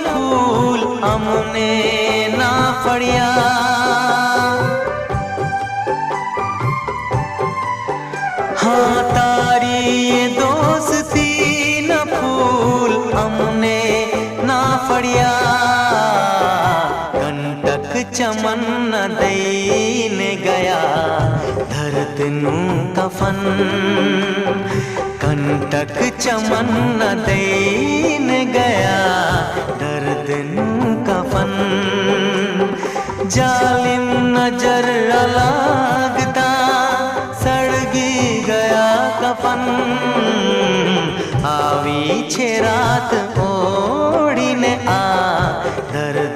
फूल अमने ना फड़िया। हाँ तारी ये दोस्ती न फूल अमने ना फड़िया। कंटक चमन न दईने गया धरत नू कफन। कंटक चमन न दईने गया दर्द नू कफन। जालिम नजर लागदा सड़गी गया कफन। आवी छे रात ओढ़ीने आ दर्द